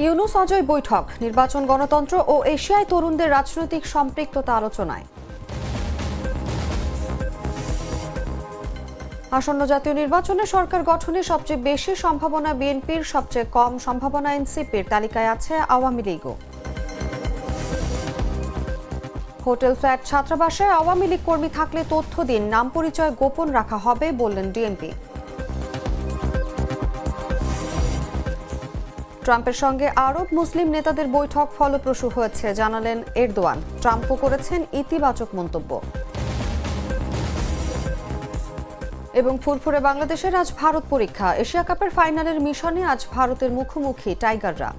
ইউনূস অজয় বৈঠক, নির্বাচন, গণতন্ত্র ও এশিয়ায় তরুণদের রাজনৈতিক সম্পৃক্ততা আলোচনায়। আসন্ন জাতীয় নির্বাচনে সরকার গঠনে সবচেয়ে বেশি সম্ভাবনা বিএনপির, সবচেয়ে কম সম্ভাবনা এনসিপির, তালিকায় আছে আওয়ামী লীগও। হোটেল, ফ্ল্যাট, ছাত্রাবাসায় আওয়ামী লীগ কর্মী থাকলে তথ্য দিন, নাম পরিচয় গোপন রাখা হবে বললেন ডিএমপি। ট্রাম্পের সঙ্গে আরব মুসলিম নেতাদের বৈঠক ফলপ্রসূ হয়েছে জানালেন এরদোয়ান। ট্রাম্পও করেছেন ইতিবাচক মন্তব্য। এবং ফুরফুরে বাংলাদেশের আজ ভারত পরীক্ষা, এশিয়া কাপের ফাইনালের মিশনে আজ ভারতের মুখোমুখি টাইগাররা।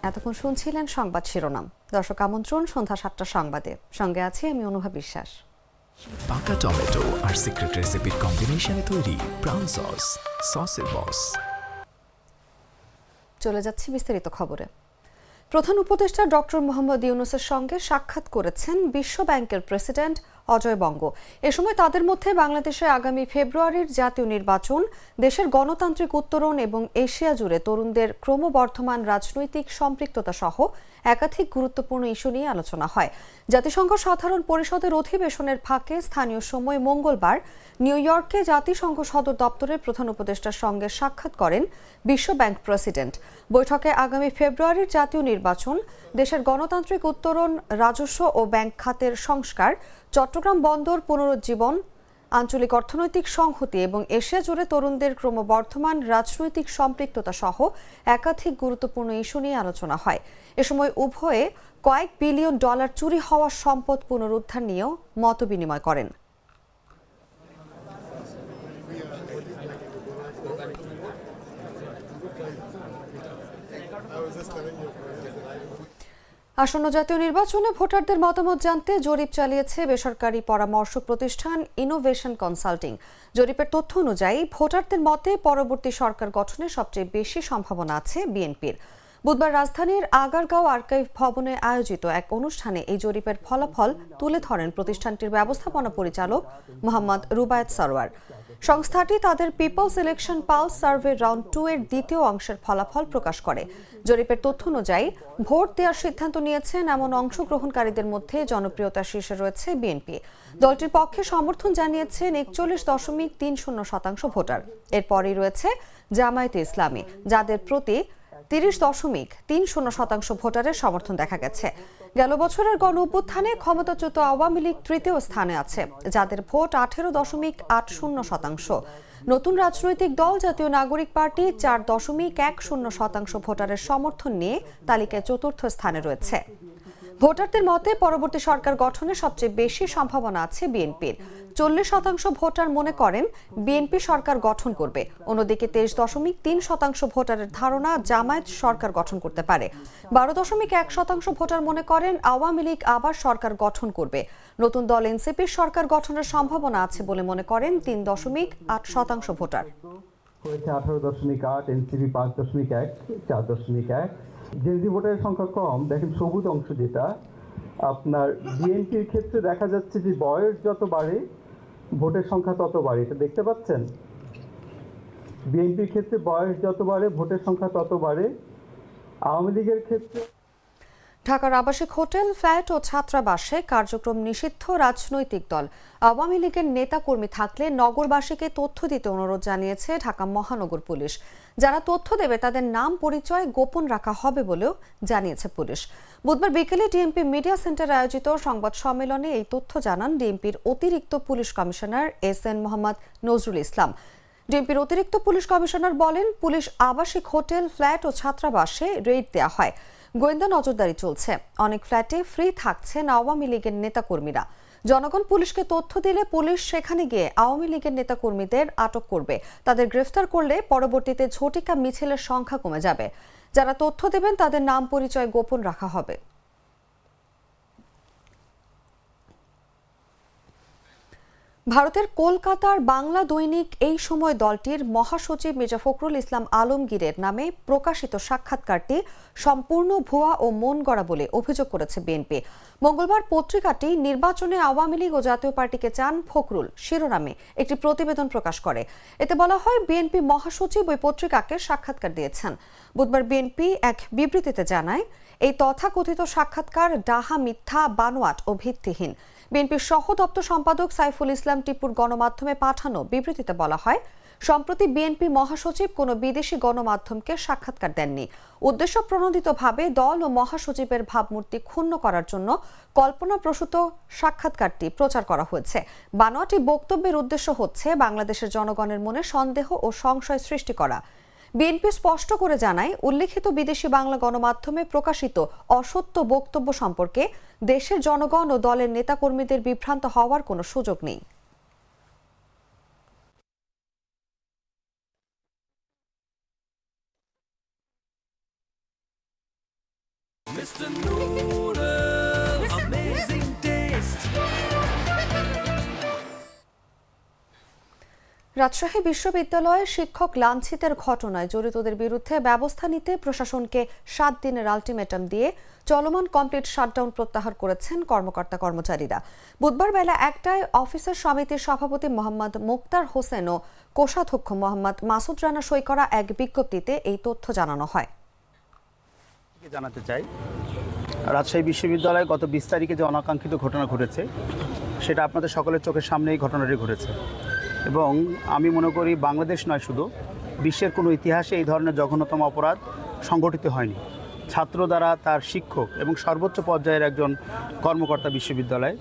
এতক্ষণ শুনছিলেন সংবাদ শিরোনাম। দর্শক আমন্ত্রণ সন্ধ্যা ৭টার সংবাদে, সঙ্গে আছি আমি অনুভা বিশ্বাস। পাকা টমেটো আর সিক্রেট রেসিপির কম্বিনেশনে তৈরি ব্রাউন সস, সসের বস। চলে যাচ্ছি বিস্তারিত খবরে। প্রধান উপদেষ্টা ডক্টর মোহাম্মদ ইউনূসের সঙ্গে সাক্ষাৎ করেছেন বিশ্ব ব্যাংকের প্রেসিডেন্ট অজয় বঙ্গ। এ সময় তাদের মধ্যে বাংলাদেশে আগামী ফেব্রুয়ারির জাতীয় নির্বাচন, দেশের গণতান্ত্রিক উত্তরণ এবং এশিয়া জুড়ে তরুণদের ক্রমবর্ধমান রাজনৈতিক সম্পৃক্ততা সহ একাধিক গুরুত্বপূর্ণ ইস্যু নিয়ে আলোচনা হয়। জাতিসংঘ সাধারণ পরিষদের অধিবেশনের ফাঁকে স্থানীয় সময় মঙ্গলবার নিউ ইয়র্কে জাতিসংঘ সদর দপ্তরের প্রধান উপদেষ্টার সঙ্গে সাক্ষাৎ করেন বিশ্ব ব্যাংক প্রেসিডেন্ট। বৈঠকে আগামী ফেব্রুয়ারির জাতীয় নির্বাচন, দেশের গণতান্ত্রিক উত্তরণ, রাজস্ব ও ব্যাংক খাতের সংস্কার, চট্টগ্রাম বন্দর পুনরুজ্জীবন, আঞ্চলিক অর্থনৈতিক সংহতি এবং এশিয়া জুড়ে তরুণদের ক্রমবর্ধমান রাজনৈতিক সম্পৃক্ততা সহ একাধিক গুরুত্বপূর্ণ ইস্যু নিয়ে আলোচনা হয়। এ সময় উভয়ে কয়েক বিলিয়ন ডলার চুরি হওয়া সম্পদ পুনরুদ্ধার নিয়েও মতবিনিময় করেন। আসন্ন জাতীয় নির্বাচনে ভোটারদের মতামত জানতে জরিপ চালিয়েছে বেসরকারি পরামর্শ প্রতিষ্ঠান ইনোভেশন কনসাল্টিং। জরিপের তথ্য অনুযায়ী ভোটারদের মতে পরবর্তী সরকার গঠনে সবচেয়ে বেশি সম্ভাবনা আছে বিএনপির। বুধবার রাজধানীর আগারগাঁও আর্কাইভ ভবনে আয়োজিত এক অনুষ্ঠানে এই জরিপের ফলাফল তুলে ধরেন প্রতিষ্ঠানটির ব্যবস্থাপনা পরিচালক মোহাম্মদ রুবায়েত সরওয়ার। সংস্থাটি তাদের people's election pulse survey round 2 এর দ্বিতীয় অংশের ফলাফল প্রকাশ করে। জরিপের তথ্য অনুযায়ী ভোট দেওয়ার সিদ্ধান্ত নিয়েছেন এমন অংশগ্রহণকারীদের মধ্যে জনপ্রিয়তার শীর্ষে রয়েছে বিএনপি। দলটির পক্ষে সমর্থন জানিয়েছেন 41.30% ভোটার। এরপরই রয়েছে জামায়াতে ইসলামী, যাদের প্রতি 30.30% ভোটারের সমর্থন দেখা গেছে। গেল বছরের গণ অভ্যুত্থানে ক্ষমতাচ্যুত আওয়ামী লীগ তৃতীয় স্থানে আছে, যাদের ভোট 18.80%। নতুন রাজনৈতিক দল জাতীয় নাগরিক পার্টি 4.10% ভোটারের সমর্থন নিয়ে তালিকায় চতুর্থ স্থানে রয়েছে। ভোটারদের মতে পরবর্তী সরকার গঠনে সবচেয়ে বেশি সম্ভাবনা আছে বিএনপির। 40% ভোটার মনে করেন বিএনপি সরকার গঠন করবে। অন্যদিকে 23.3% ভোটারের ধারণা জামায়াত সরকার গঠন করতে পারে। 12.1% ভোটার মনে করেন আওয়ামী লীগ আবার সরকার গঠন করবে। নতুন দল এনসিপির সরকার গঠনের সম্ভাবনা আছে বলে মনে করেন 3.8% ভোটার। হয়েছে 18.8, এনসিপি 5.1, 4.1। জেনজি ভোটারের সংখ্যা কম। দেখেন সবুজ অংশ যেটা আপনার বিএনপির ক্ষেত্রে দেখা যাচ্ছে যে বয়স যত বাড়ে ভোটের সংখ্যা তত বাড়ে, এটা দেখতে পাচ্ছেন। বিএনপির ক্ষেত্রে বয়স যত বাড়ে ভোটের সংখ্যা তত বাড়ে। আওয়ামী লীগের ক্ষেত্রে ঢাকার আবাসিক হোটেল, ফ্ল্যাট ও ছাত্রাবাসে কার্যক্রম নিষিদ্ধ রাজনৈতিক দল আওয়ামী লীগের নেতাকর্মী থাকলে নগরবাসীকে তথ্য দিতে অনুরোধ জানিয়েছে ঢাকা মহানগর পুলিশ। যারা তথ্য দেবে তাদের নাম পরিচয় গোপন রাখা হবে বলেও জানিয়েছে পুলিশ। বুধবার বিকেলে ডিএমপি মিডিয়া সেন্টারে আয়োজিত সংবাদ সম্মেলনে এই তথ্য জানান ডিএমপির অতিরিক্ত police commissioner S N. Mohammad Nazrul Islam. ডিএমপির অতিরিক্ত পুলিশ কমিশনার বলেন, পুলিশ আবাসিক হোটেল, ফ্ল্যাট ও ছাত্রাবাসে রেইড দেওয়া হয়। গোয়েন্দা নজরদারি চলছে। অনেক ফ্ল্যাটে ফ্রি থাকছেন আওয়ামী লীগের নেতাকর্মীরা। জনগণ পুলিশকে তথ্য দিলে পুলিশ সেখানে গিয়ে আওয়ামী লীগের নেতাকর্মীদের আটক করবে। তাদের গ্রেফতার করলে পরবর্তীতে ঝটিকা মিছিলের সংখ্যা কমে যাবে। যারা তথ্য দেবেন তাদের নাম পরিচয় গোপন রাখা হবে। ভারতের কলকাতার বাংলা দৈনিক এই সময় দলটির মহাসচিব মির্জা ফখরুল ইসলাম আলমগীরের নামে প্রকাশিত সাক্ষাৎকারটি সম্পূর্ণ ভুয়া ও মন গড়া বলে অভিযোগ করেছে বিএনপি। মঙ্গলবার পত্রিকাটি নির্বাচনে আওয়ামী লীগ ও জাতীয় পার্টিকে চান ফখরুল শিরোনামে একটি প্রতিবেদন প্রকাশ করে। এতে বলা হয়, বিএনপি মহাসচিব ওই পত্রিকাকে সাক্ষাৎকার দিয়েছেন। বুধবার বিএনপি এক বিবৃতিতে জানায়, এই তথাকথিত সাক্ষাৎকার ডাহা, মিথ্যা, বানোয়াট ও ভিত্তিহীন। বিএনপির সহ দপ্তর সম্পাদক সাইফুল ইসলাম টিপুর গণমাধ্যমে পাঠানো বিবৃতিতে বলা হয়, সম্প্রতি বিএনপি মহাসচিব কোনো বিদেশি গণমাধ্যমকে সাক্ষাৎকার দেননি। উদ্দেশ্য প্রণোদিতভাবে দল ও মহাসচিবের ভাবমূর্তি ক্ষুণ্ণ করার জন্য কল্পনাপ্রসূত সাক্ষাৎকারটি প্রচার করা হয়েছে। বানোয়াটি বক্তব্যের উদ্দেশ্য হচ্ছে বাংলাদেশের জনগণের মনে সন্দেহ ও সংশয় সৃষ্টি করা। বিএনপি স্পষ্ট করে জানায়, উল্লেখিত বিদেশি বাংলা গণমাধ্যমে প্রকাশিত অসত্য বক্তব্য সম্পর্কে দেশের জনগণ ও দলের নেতাকর্মীদের বিভ্রান্ত হওয়ার কোনো সুযোগ নেই। রাজশাহী বিশ্ববিদ্যালয়ের শিক্ষক লাঞ্ছিতের ঘটনায় জড়িতদের বিরুদ্ধে ব্যবস্থা নিতে প্রশাসনকে 7 দিনের আলটিমেটাম দিয়ে চলমান কমপ্লিট শাটডাউন প্রত্যাহার করেছেন কর্মকর্তা-কর্মচারীরা। বুধবার বেলা 1টায় অফিসার সমিতির সভাপতি মোহাম্মদ মুক্তার হোসেন ও কোষাধ্যক্ষ মোহাম্মদ মাসুদ রানা সই করা এক বিজ্ঞপ্তিতে এই তথ্য জানানো হয়। জানাতে চাই, রাজশাহী বিশ্ববিদ্যালয়ে গত 20 তারিখে যে অনাকাঙ্ক্ষিত ঘটনা ঘটেছে, সেটা আপনাদের সকলের চোখের সামনেই ঘটনাটি ঘটেছে এবং আমি মনে করি বাংলাদেশ নয়, শুধু বিশ্বের কোনো ইতিহাসে এই ধরনের জঘন্যতম অপরাধ সংঘটিত হয়নি। ছাত্র দ্বারা তার শিক্ষক এবং সর্বোচ্চ পর্যায়ের একজন কর্মকর্তা বিশ্ববিদ্যালয়,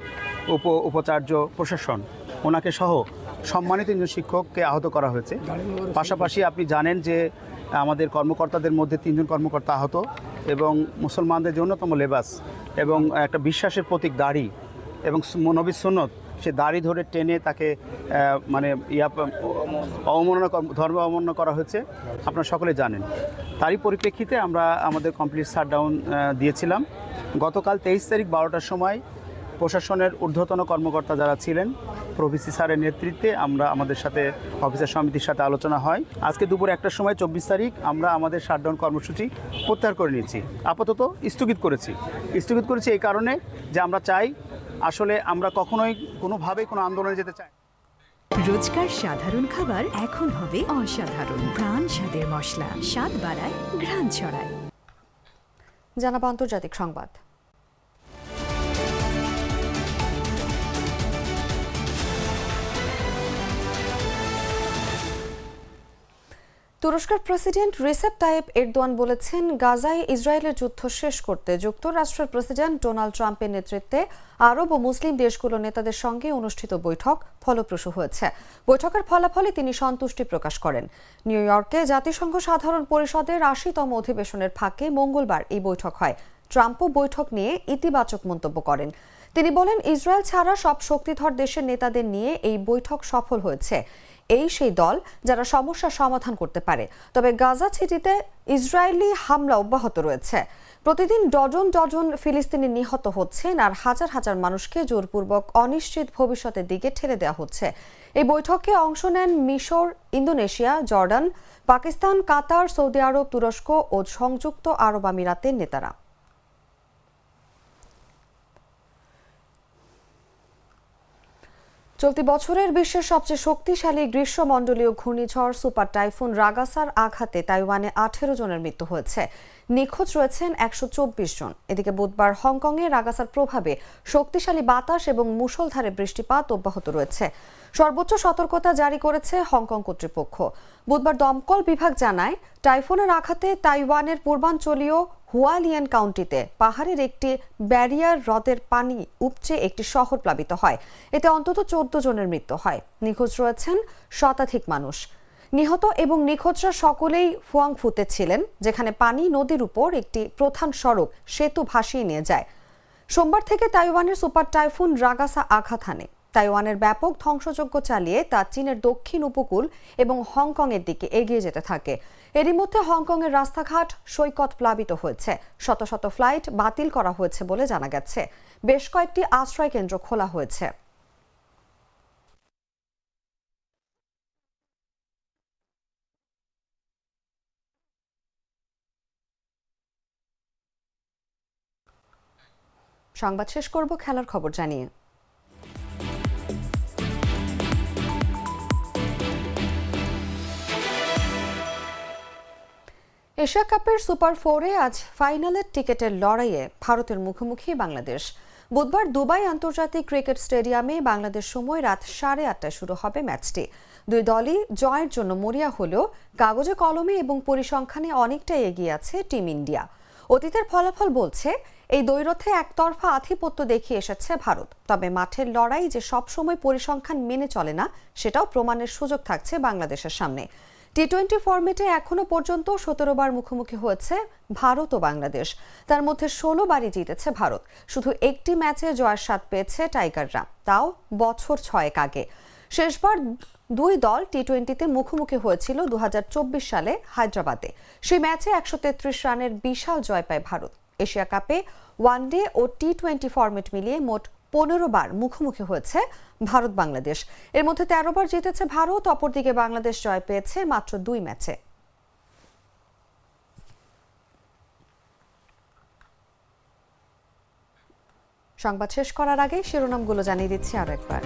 উপাচার্য, প্রশাসন, ওনাকে সহ সম্মানিত 3 শিক্ষককে আহত করা হয়েছে। পাশাপাশি আপনি জানেন যে আমাদের কর্মকর্তাদের মধ্যে 3 জন কর্মকর্তা আহত এবং মুসলমানদের যে অন্যতম লেবাস এবং একটা বিশ্বাসের প্রতীক দাড়ি এবং নবী সুন্নত, সে দাড়ি ধরে টেনে তাকে ধর্ম অবমাননা করা হয়েছে, আপনারা সকলে জানেন। তারই পরিপ্রেক্ষিতে আমরা আমাদের কমপ্লিট শাটডাউন দিয়েছিলাম। গতকাল 23 তারিখ 12টার সময় প্রশাসনের ঊর্ধ্বতন কর্মকর্তা যারা ছিলেন, প্রভিসি স্যারের নেতৃত্বে আমরা আমাদের সাথে অফিসার সমিতির সাথে আলোচনা হয়। আজকে দুপুর 1টার সময় 24 তারিখ আমরা আমাদের শাটডাউন কর্মসূচি প্রত্যাহার করে নিয়েছি। আপাতত স্থগিত করেছি এই কারণে যে আমরা চাই, আসলে আমরা কখনোই কোনোভাবেই কোনো আন্দোলনে যেতে চাই। রোজকার সাধারণ খাবার এখন হবে অসাধারণ। প্রাণ স্বাদের মশলা, স্বাদ বাড়ায়, ঘ্রাণ ছড়ায়। জানাবো আন্তর্জাতিক সংবাদ। তুরস্কের প্রেসিডেন্ট রিসেপ তাইয়েপ এরদোয়ান বলেছেন, গাজায় ইসরায়েলের যুদ্ধ শেষ করতে যুক্তরাষ্ট্রের প্রেসিডেন্ট ডোনাল্ড ট্রাম্পের নেতৃত্বে আরব ও মুসলিম দেশগুলোর নেতাদের সঙ্গে অনুষ্ঠিত বৈঠক ফলপ্রসূ হয়েছে। বৈঠকের ফলাফলে তিনি সন্তুষ্টি প্রকাশ করেন। নিউ ইয়র্কে জাতিসংঘ সাধারণ পরিষদের 80তম অধিবেশনের ফাঁকে মঙ্গলবার এই বৈঠক হয়। ট্রাম্পও বৈঠক নিয়ে ইতিবাচক মন্তব্য করেন। তিনি বলেন, ইসরায়েল ছাড়া সব শক্তিধর দেশের নেতাদের নিয়ে এই বৈঠক সফল হয়েছে। এই সেই দল যারা সমস্যার সমাধান করতে পারে। তবে গাজা সিটিতে ইসরায়েলি হামলা অব্যাহত রয়েছে। প্রতিদিন ডজন ফিলিস্তিনি নিহত হচ্ছেন আর হাজার হাজার মানুষকে জোরপূর্বক অনিশ্চিত ভবিষ্যতের দিকে ঠেলে দেওয়া হচ্ছে। এই বৈঠকে অংশ নেন মিশর, ইন্দোনেশিয়া, জর্ডান, পাকিস্তান, কাতার, সৌদি আরব, তুরস্ক ও সংযুক্ত আরব আমিরাতের নেতারা। চলতি বছরের বিশ্বের সবচেয়ে শক্তিশালী গ্রীষ্মমণ্ডলীয় ঘূর্ণিঝড় সুপার টাইফুন রাগাসার আঘাতে তাইওয়ানে 18 জনের মৃত্যু হয়েছে। নিখোঁজ রয়েছেন 124 জন। এদিকে বুধবার হংকংয়ে রাগাসার প্রভাবে শক্তিশালী বাতাস এবং মুষলধারে বৃষ্টিপাত অব্যাহত রয়েছে। সর্বোচ্চ সতর্কতা জারি করেছে হংকং কর্তৃপক্ষ। বুধবার দমকল বিভাগ জানায়, টাইফুনের আঘাতে তাইওয়ানের পূর্বাঞ্চলীয় হুয়ালিয়ান কাউন্টিতে পাহাড়ের একটি ব্যারিয়ার হ্রদের পানি উপচে একটি শহর প্লাবিত হয়। এতে অন্তত 14 জনের মৃত্যু হয়। নিখোঁজ রয়েছেন শতাধিক মানুষ। নিহত এবং নিখোঁজরা সকলেই ফুয়াংফুতে ছিলেন, যেখানে পানি নদীর উপর একটি প্রধান সড়ক সেতু ভাসিয়ে নিয়ে যায়। সোমবার থেকে তাইওয়ানের সুপার টাইফুন রাগাসা আঘাত হানে। তাইওয়ানের ব্যাপক ধ্বংসযজ্ঞ চালিয়ে তা চীনের দক্ষিণ উপকূল এবং হংকংয়ের দিকে এগিয়ে যেতে থাকে। এরই মধ্যে হংকংয়ের রাস্তাঘাট সৈকত প্লাবিত হয়েছে। শত শত ফ্লাইট বাতিল করা হয়েছে বলে জানা গেছে। বেশ কয়েকটি আশ্রয় কেন্দ্র খোলা হয়েছে। সংবাদ শেষ করব খেলার খবর জানিয়ে। এশিয়া কাপের সুপার 4-এ আজ ফাইনালের টিকেটের লড়াইয়ে ভারতের মুখোমুখি বাংলাদেশ। বুধবার দুবাই আন্তর্জাতিক ক্রিকেট স্টেডিয়ামে বাংলাদেশ সময় রাত 8:30টায় শুরু হবে ম্যাচটি। দুই দলই জয়ের জন্য মরিয়া হলেও কাগজে কলমে এবং পরিসংখ্যানে অনেকটাই এগিয়ে আছে টিম ইন্ডিয়া। অতীতের ফলাফল বলছে এই দ্বৈরথে একতরফা আধিপত্য দেখিয়ে এসেছে ভারত। তবে মাঠের লড়াই যে সবসময় পরিসংখ্যান মেনে চলে না, সেটাও প্রমাণের সুযোগ থাকছে বাংলাদেশের সামনে। টি-20 ফরম্যাটে এখনো পর্যন্ত 17 বার মুখোমুখি হয়েছে ভারত ও বাংলাদেশ। তার মধ্যে 16 বারই জিতেছে ভারত। শুধু একটি ম্যাচে জয়ের স্বাদ পেয়েছে টাইগাররা, তাও বছর 6 আগে। শেষবার দুই দল টি-20তে মুখোমুখি হয়েছিল 2024 সালে হায়দ্রাবাদে। সেই ম্যাচে 133 রানের বিশাল জয় পায় ভারত। এশিয়া কাপে ওয়ানডে ও টি-20 ফরম্যাট মিলিয়ে মোট 15 বার মুখোমুখি হয়েছে ভারত বাংলাদেশ। এর মধ্যে 13 বার জিতেছে ভারত, অপরদিকে বাংলাদেশ জয় পেয়েছে মাত্র 2 ম্যাচে। সংবাদ শেষ করার আগে শিরোনামগুলো জানিয়ে দিচ্ছি আরো একবার।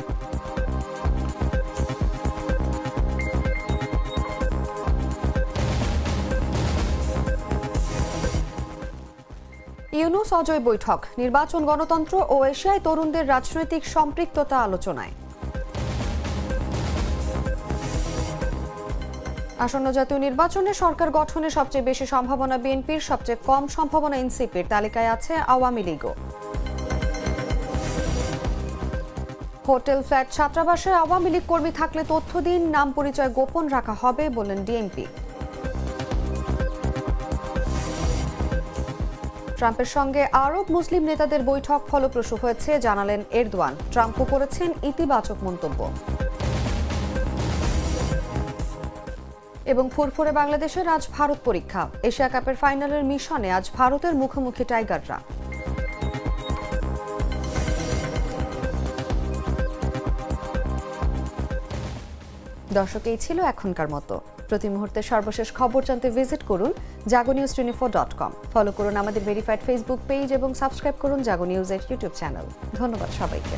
ইউনূস অজয় বৈঠক, নির্বাচন, গণতন্ত্র ও এশিয়ায় তরুণদের রাজনৈতিক সম্পৃক্ততা আলোচনায়। আসন্ন জাতীয় নির্বাচনে সরকার গঠনে সবচেয়ে বেশি সম্ভাবনা বিএনপির, সবচেয়ে কম সম্ভাবনা এনসিপির, তালিকায় আছে আওয়ামী লীগও। হোটেল, ফ্ল্যাট, ছাত্রাবাসে আওয়ামী লীগ কর্মী থাকলে তথ্য দিন, নাম পরিচয় গোপন রাখা হবে বললেন ডিএমপি। ট্রাম্পের সঙ্গে আরব মুসলিম নেতাদের বৈঠক ফলপ্রসূ হয়েছে জানালেন এরদোয়ান। ট্রাম্পও করেছেন ইতিবাচক মন্তব্য। এবং ফুরফুরে বাংলাদেশের আজ ভারত পরীক্ষা। এশিয়া কাপের ফাইনালের মিশনে আজ ভারতের মুখোমুখি টাইগাররা। দর্শক, এই ছিল এখনকার মতো। প্রতি মুহূর্তে সর্বশেষ খবর জানতে ভিজিট করুন jagonews24.com। ফলো করুন আমাদের ভেরিফাইড ফেসবুক পেজ এবং সাবস্ক্রাইব করুন জাগো নিউজের ইউটিউব চ্যানেল। ধন্যবাদ সবাইকে।